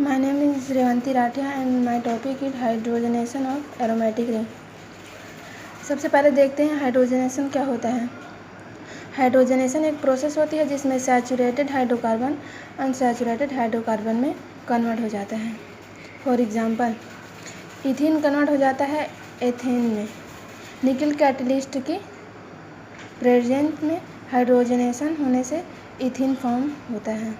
My name is Revanti Rathia and my topic is hydrogenation of aromatic ring. सबसे पहले देखते हैं hydrogenation क्या होता है। हाइड्रोजनेशन एक प्रोसेस होती है जिसमें सैचुरेटेड हाइड्रोकार्बन अनसैचुरेटेड हाइड्रोकार्बन में कन्वर्ट हो जाता है। फॉर एग्जांपल इथीन कन्वर्ट हो जाता है एथेन में। निकल कैटलिस्ट की प्रेजेंस में हाइड्रोजनेशन होने से इथीन फॉर्म होता है।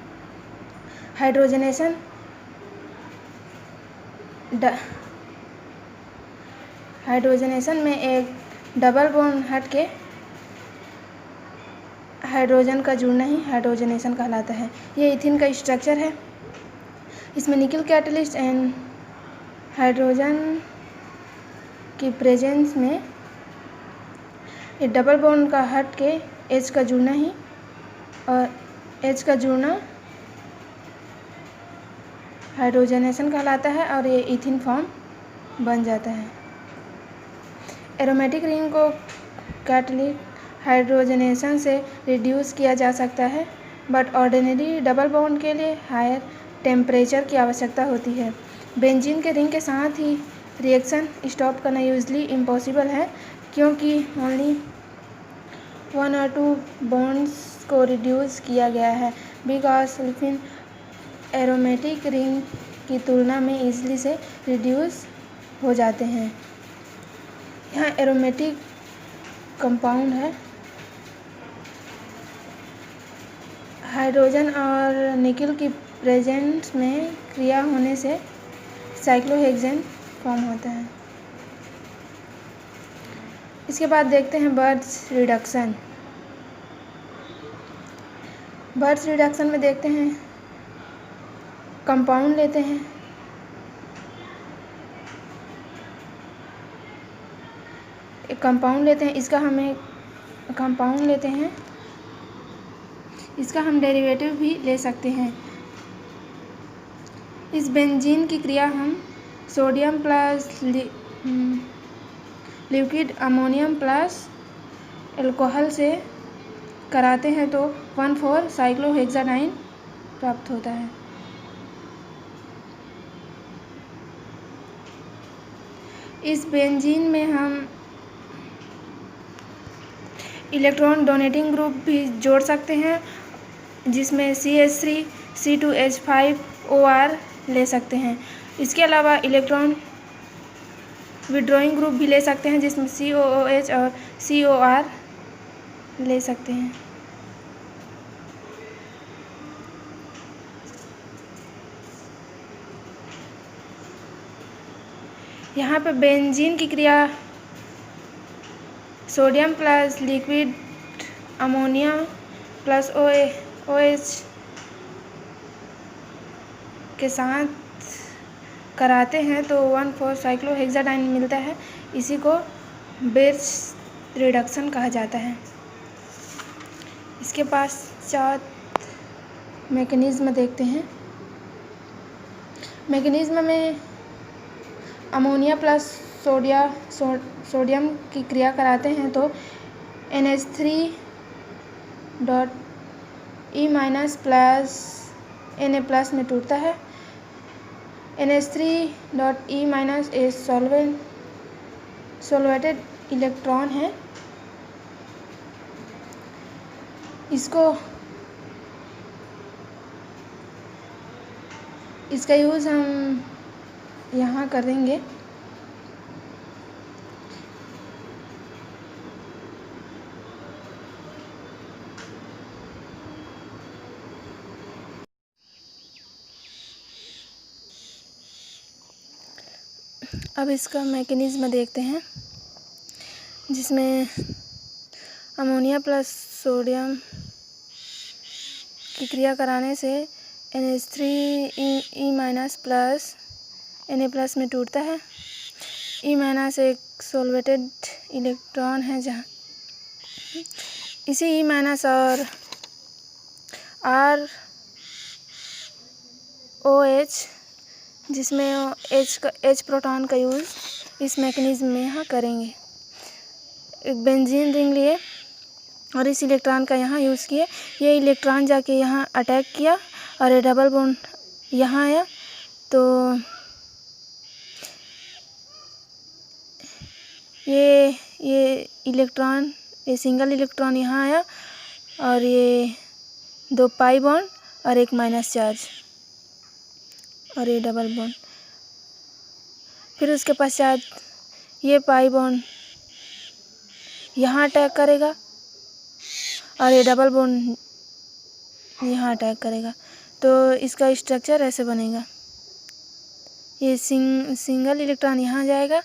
हाइड्रोजनेशन में एक डबल बॉन्ड हट के हाइड्रोजन का जुड़ना ही हाइड्रोजनेशन कहलाता है। ये इथीन का स्ट्रक्चर है। इसमें निकल कैटलिस्ट एंड हाइड्रोजन की प्रेजेंस में ये डबल बॉन्ड का हट के एच का जुड़ना ही और एच का जुड़ना हाइड्रोजनेशन कहलाता है और ये इथीन फॉर्म बन जाता है। एरोमेटिक रिंग को कैटलिक हाइड्रोजनेशन से रिड्यूस किया जा सकता है, बट ऑर्डिनरी डबल बॉन्ड के लिए हायर टेम्परेचर की आवश्यकता होती है। बेंजीन के रिंग के साथ ही रिएक्शन स्टॉप करना यूजली इम्पॉसिबल है, क्योंकि ओनली 1 और 2 बॉन्ड्स को रिड्यूस किया गया है, बिकॉज सल्फिन एरोमेटिक रिंग की तुलना में ईजिली से रिड्यूस हो जाते हैं। यहाँ एरोमेटिक कंपाउंड है। हाइड्रोजन और निकल की प्रेजेंस में क्रिया होने से साइक्लोहेक्सेन फॉर्म होता है। इसके बाद देखते हैं बर्च रिडक्शन। बर्च रिडक्शन में देखते हैं कंपाउंड लेते हैं, एक कंपाउंड लेते हैं, इसका हम डेरिवेटिव भी ले सकते हैं। इस बेंजीन की क्रिया हम sodium plus liquid ammonium plus alcohol से कराते हैं तो 1,4 साइक्लोहेक्साडाइन प्राप्त होता है। इस बेंजीन में हम इलेक्ट्रॉन डोनेटिंग ग्रुप भी जोड़ सकते हैं, जिसमें CH3 C2H5OR ले सकते हैं। इसके अलावा इलेक्ट्रॉन विड्रॉइंग ग्रुप भी ले सकते हैं, जिसमें COOH और COR ले सकते हैं। यहाँ पे बेंजीन की क्रिया sodium plus liquid ammonia plus OH के साथ कराते हैं तो 1,4 साइक्लोहेक्साडाइन मिलता है। इसी को बर्च रिडक्शन कहा जाता है। इसके पश्चात मैकेनिज्म देखते हैं। मैकेनिज्म में अमोनिया प्लस सोडियम की क्रिया कराते हैं तो NH3.E- प्लस Na+ में टूटता है। NH3.E- एक सॉल्वेटेड इलेक्ट्रॉन है। इसका यूज़ हम यहाँ करेंगे। अब इसका मैकेनिज्म देखते हैं, जिसमें अमोनिया प्लस सोडियम की क्रिया कराने से NH3E- प्लस Na+ में टूटता है। E- एक सॉल्वेटेड इलेक्ट्रॉन है, जहाँ इसी E- और ROH, जिसमें H प्रोटॉन का यूज़ इस मैकेनिज्म में यहाँ करेंगे। एक बेंजीन रिंग लिए और इस इलेक्ट्रॉन का यहाँ यूज़ किए। ये इलेक्ट्रॉन जाके यहाँ अटैक किया और ये डबल बॉन्ड यहाँ आया तो ये इलेक्ट्रॉन, ये सिंगल इलेक्ट्रॉन यहाँ आया और ये 2 पाई बॉन्ड और एक माइनस चार्ज और ये डबल बॉन्ड। फिर उसके पश्चात ये पाई बॉन्ड यहाँ अटैक करेगा और ये डबल बॉन्ड यहाँ अटैक करेगा। तो इसका स्ट्रक्चर ऐसे बनेगा, ये सिंगल इलेक्ट्रॉन यहाँ जाएगा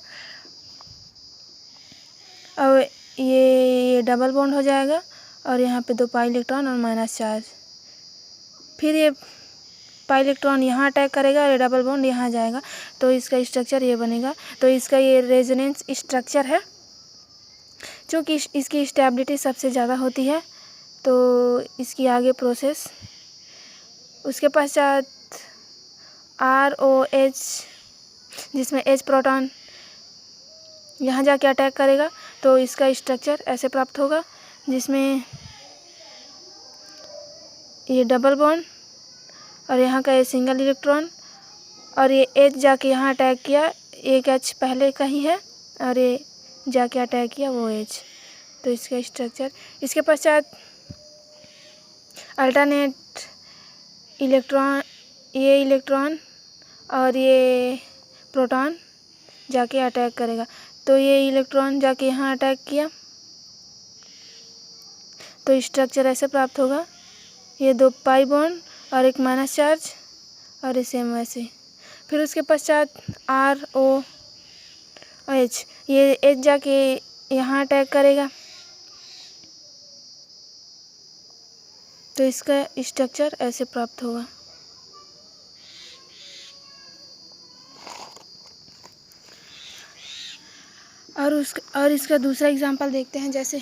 और ये डबल बॉन्ड हो जाएगा और यहाँ पे 2 पाई इलेक्ट्रॉन और माइनस चार्ज। फिर ये पाई इलेक्ट्रॉन यहाँ अटैक करेगा और ये डबल बॉन्ड यहाँ जाएगा। तो इसका स्ट्रक्चर ये बनेगा। तो इसका ये रेजोनेंस स्ट्रक्चर है। चूँकि इसकी स्टेबिलिटी सबसे ज़्यादा होती है तो इसकी आगे प्रोसेस, उसके पश्चात ROH जिसमें H प्रोटॉन यहाँ जाके अटैक करेगा। तो इसका स्ट्रक्चर ऐसे प्राप्त होगा, जिसमें ये डबल बॉन्ड और यहाँ का ये सिंगल इलेक्ट्रॉन और ये H जाके यहाँ अटैक किया, एक H पहले का ही है और ये जाके अटैक किया वो H। तो इसका स्ट्रक्चर, इसके पश्चात अल्टरनेट इलेक्ट्रॉन, ये इलेक्ट्रॉन और ये प्रोटॉन जाके अटैक करेगा। तो ये इलेक्ट्रॉन जाके यहाँ अटैक किया तो स्ट्रक्चर ऐसे प्राप्त होगा, ये 2 पाई बॉन्ड और एक माइनस चार्ज और ये सेम वैसे। फिर उसके पश्चात ROH, ये H जाके यहाँ अटैक करेगा। तो इसका स्ट्रक्चर ऐसे प्राप्त होगा। और इसका दूसरा एग्जांपल देखते हैं। जैसे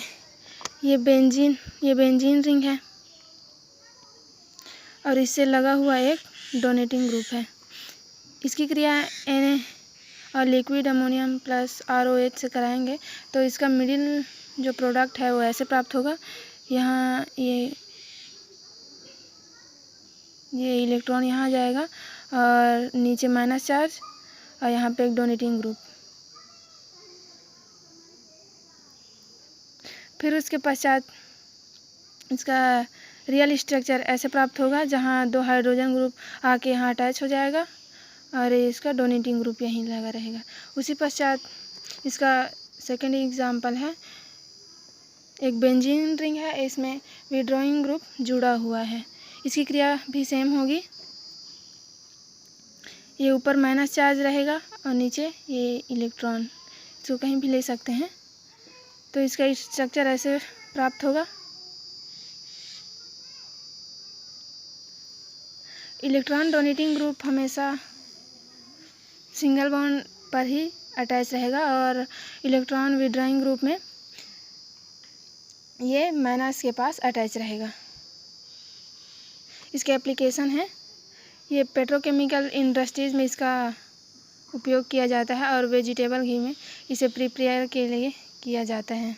ये बेंजीन रिंग है और इससे लगा हुआ एक डोनेटिंग ग्रुप है। इसकी क्रिया Na और लिक्विड अमोनियम प्लस ROH से कराएंगे तो इसका मिडिल जो प्रोडक्ट है वो ऐसे प्राप्त होगा। यहाँ ये इलेक्ट्रॉन यहाँ जाएगा और नीचे माइनस चार्ज और यहाँ पे एक डोनेटिंग ग्रुप। फिर उसके पश्चात इसका रियल स्ट्रक्चर ऐसे प्राप्त होगा, जहाँ 2 हाइड्रोजन ग्रुप आके यहाँ अटैच हो जाएगा और इसका डोनेटिंग ग्रुप यहीं लगा रहेगा। उसी पश्चात इसका सेकंड एग्जांपल है, एक बेंजीन रिंग है, इसमें विड्रॉइंग ग्रुप जुड़ा हुआ है। इसकी क्रिया भी सेम होगी, ये ऊपर माइनस चार्ज रहेगा और नीचे ये इलेक्ट्रॉन, इसको कहीं भी ले सकते हैं। तो इसका स्ट्रक्चर ऐसे प्राप्त होगा। इलेक्ट्रॉन डोनेटिंग ग्रुप हमेशा सिंगल बॉन्ड पर ही अटैच रहेगा और इलेक्ट्रॉन विड्रॉइंग ग्रुप में ये माइनस के पास अटैच रहेगा। इसके एप्लीकेशन है, ये पेट्रोकेमिकल इंडस्ट्रीज़ में इसका उपयोग किया जाता है और वेजिटेबल घी में इसे प्रिपेयर के लिए किया जाता है।